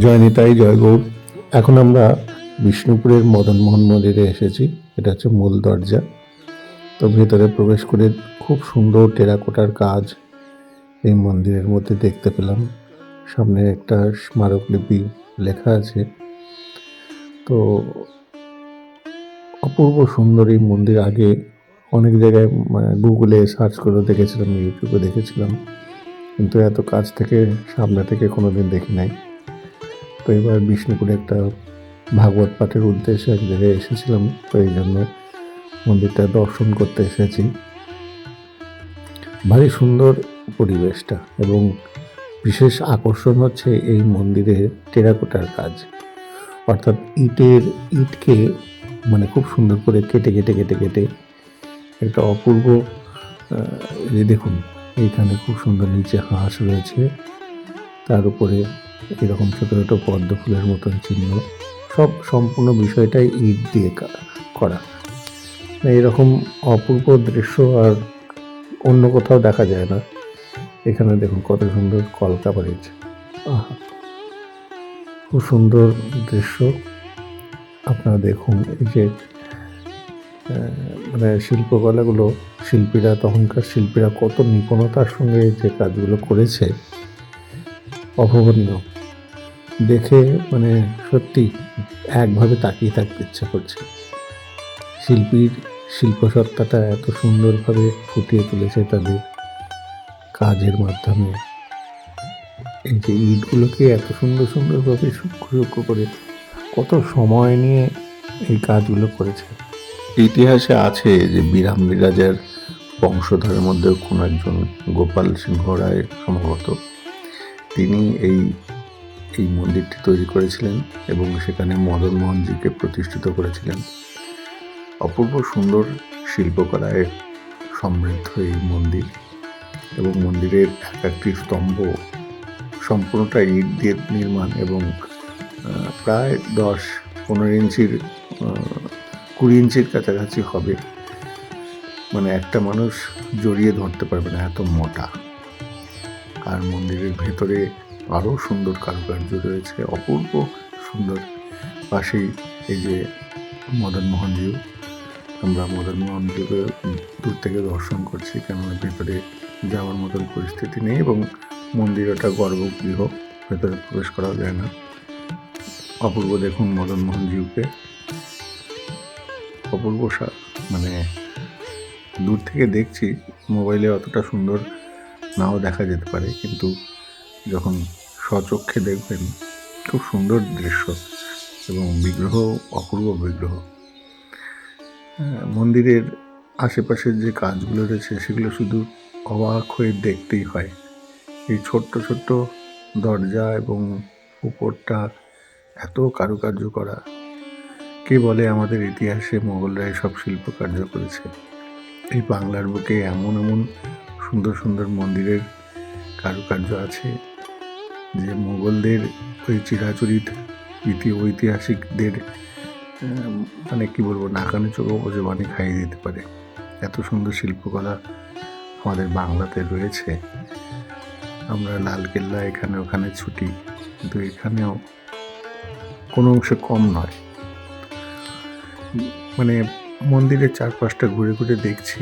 জয় নিতাই, জয় গৌর। এখন আমরা বিষ্ণুপুরের মদনমোহন মন্দিরে এসেছি। এটা হচ্ছে মূল দরজা। তো ভেতরে প্রবেশ করে খুব সুন্দর টেরাকোটার কাজ এই মন্দিরের মধ্যে দেখতে পেলাম। সামনে একটা স্মারকলিপি লেখা আছে। তো অপূর্ব সুন্দর এই মন্দির। আগে অনেক জায়গায় গুগলে সার্চ করে দেখেছিলাম, ইউটিউবে দেখেছিলাম, কিন্তু এত কাছ থেকে সামনে থেকে কোনোদিন দেখি নাই। তো এবার বিষ্ণুপুরে একটা ভাগবত পাঠের উদ্দেশ্যে এক জায়গায় এসেছিলাম, তো এই জন্য মন্দিরটা দর্শন করতে এসেছি। ভারী সুন্দর পরিবেশটা, এবং বিশেষ আকর্ষণ হচ্ছে এই মন্দিরের টেরাকোটার কাজ। অর্থাৎ ইটকে খুব সুন্দর করে কেটে কেটে কেটে কেটে একটা অপূর্ব, দেখুন এইখানে খুব সুন্দর নিচে হাঁস রয়েছে, তার উপরে এরকম ছোট ছোট পদ্ম ফুলের মতন চিহ্ন। সম্পূর্ণ বিষয়টাই ইট দিয়ে করা। এরকম অপূর্ব দৃশ্য আর অন্য কোথাও দেখা যায় না। এখানে দেখুন কত সুন্দর কলকা বাড়িয়েছে। খুব সুন্দর দৃশ্য। আপনারা দেখুন এই যে শিল্পকলাগুলো, তখনকার শিল্পীরা কত নিপুণতার সঙ্গে যে কাজগুলো করেছে, অভাবনীয়। দেখে সত্যি একভাবে তাকিয়ে থাকতে ইচ্ছা করছে। শিল্পীর শিল্পসত্তাটা এত সুন্দরভাবে ফুটিয়ে তুলেছে তাদের কাজের মাধ্যমে। এই যে ইটগুলোকে এত সুন্দর সুন্দরভাবে সূক্ষ্ম সূক্ষ্ম করে কত সময় নিয়ে এই কাজগুলো করেছে। ইতিহাসে আছে যে বিরাম্বী রাজার বংশধরের মধ্যে কোন একজন গোপাল সিংহ রায় সম্ভবত, তিনি এই মন্দিরটি তৈরি করেছিলেন এবং সেখানে মদনমোহনজিকে প্রতিষ্ঠিত করেছিলেন। অপূর্ব সুন্দর শিল্পকলায় সমৃদ্ধ এই মন্দির, এবং মন্দিরের একটি স্তম্ভ সম্পূর্ণটা ইট দিয়ে নির্মাণ, এবং প্রায় 10-15 ইঞ্চির 20 ইঞ্চির কাছাকাছি হবে। একটা মানুষ জড়িয়ে ধরতে পারবে না, এত মোটা। আর মন্দিরের ভেতরে আরও সুন্দর কারুকার্য রয়েছে, অপূর্ব সুন্দর। পাশেই এই যে মদনমোহনজিও, আমরা মদনমোহনজিকে দূর থেকে দর্শন করছি, কেননা ভেতরে যাওয়ার মতন পরিস্থিতি নেই, এবং মন্দির ওটা গর্ভগৃহ, ভেতরে প্রবেশ করা যায় না। অপূর্ব দেখুন মদনমোহনজিকে, অপূর্ব। দূর থেকে দেখছি, মোবাইলে অতটা সুন্দর নাও দেখা যেতে পারে, কিন্তু যখন স্বচক্ষে দেখবেন খুব সুন্দর দৃশ্য, এবং বিগ্রহ অপূর্ব বিগ্রহ। মন্দিরের আশেপাশের যে কাজগুলো রয়েছে সেগুলো শুধু অবাক হয়ে দেখতেই হয়। এই ছোট্ট ছোট্ট দরজা এবং উপরটা এত কারুকার্য করা। কে বলে আমাদের ইতিহাসে মোগলরা সব শিল্পকার্য করেছে? এই বাংলার বুকে এমন এমন সুন্দর সুন্দর মন্দিরের কারুকার্য আছে যে মোগলদের ওই চিরাচরিত ঐতিহাসিকদের কি বলবো, নাকানে চোখে বসে বানি খাইয়ে দিতে পারে। এত সুন্দর শিল্পকলা আমাদের বাংলাতে রয়েছে। আমরা লালকেল্লা এখানে ওখানে ছুটি, কিন্তু এখানেও কোনো অংশে কম নয়। মন্দিরের চারপাশটা ঘুরে ঘুরে দেখছি,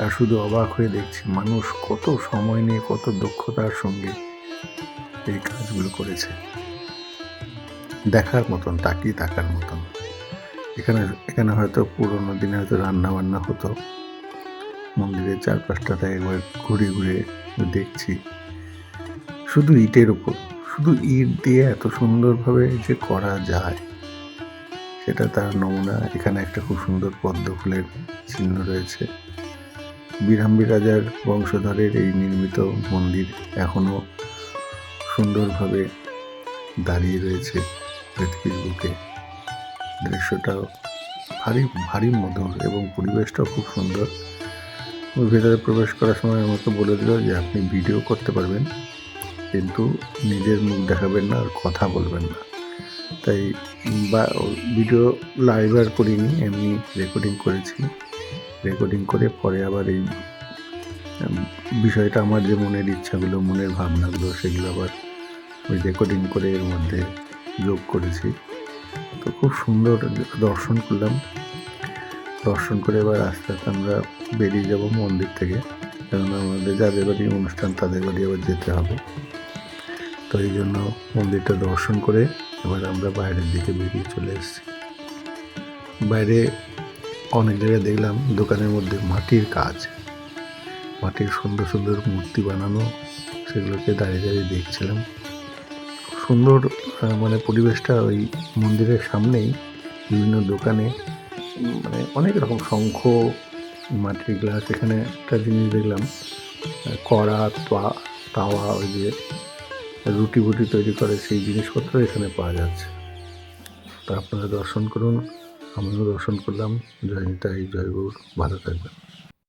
আর শুধু অবাক হয়ে দেখছি মানুষ কত সময় নিয়ে কত দক্ষতার সঙ্গে এই কাজগুলো করেছে। দেখার মতন, তাকিয়ে থাকার মতন। এখানে হয়তো পুরোনো দিনে হয়তো রান্না বান্না হতো। মন্দিরের চারপাশটাতে একবার ঘুরে ঘুরে দেখছি, শুধু ইটের উপর, শুধু ইট দিয়ে এত সুন্দরভাবে যে করা যায় সেটা তার নমুনা। এখানে একটা খুব সুন্দর পদ্ম ফুলের চিহ্ন রয়েছে। বিরাম্বী রাজার বংশধরের এই নির্মিত মন্দির এখনো সুন্দরভাবে দাঁড়িয়ে রয়েছে পৃথিবীর বুকে। দৃশ্যটাও ভারী ভারী মধুর, এবং পরিবেশটাও খুব সুন্দর। ভেতরে প্রবেশ করার সময় আমাকে বলে দিল যে আপনি ভিডিও করতে পারবেন, কিন্তু নিজের মুখ দেখাবেন না আর কথা বলবেন না। তাই ভিডিও লাইভ আর করিনি, এমনি রেকর্ডিং করেছি। রেকর্ডিং করে পরে আবার এই বিষয়টা, আমার যে মনের ইচ্ছাগুলো, মনের ভাবনাগুলো, সেগুলো আবার ওই রেকর্ডিং করে এর মধ্যে যোগ করেছি। তো খুব সুন্দর দর্শন করলাম। দর্শন করে এবার আস্তে আস্তে আমরা বেরিয়ে যাব মন্দির থেকে, কেননা আমাদের যাদের বাড়ি অনুষ্ঠান তাদের বাড়ি আবার যেতে হবে। তো এই জন্য মন্দিরটা দর্শন করে এবার আমরা বাইরের দিকে বেরিয়ে চলে এসেছি। বাইরে অনেক জায়গায় দেখলাম দোকানের মধ্যে মাটির কাজ, মাটির সুন্দর সুন্দর মূর্তি বানানো, সেগুলোকে দাঁড়িয়ে দাঁড়িয়ে দেখছিলাম। সুন্দর মানে পরিবেশটা ওই মন্দিরের সামনেই বিভিন্ন দোকানে মানে অনেক রকম শঙ্খ, মাটির গ্লাস। এখানে একটা জিনিস দেখলাম, কড়া, তাওয়া, ওই যে রুটি বুটি তৈরি করে সেই জিনিসপত্র এখানে পাওয়া যাচ্ছে। তা আপনারা দর্শন করুন, আমিও দর্শন করলাম। জয় নিতাই, জয় গৌর, ভালো থাকবেন।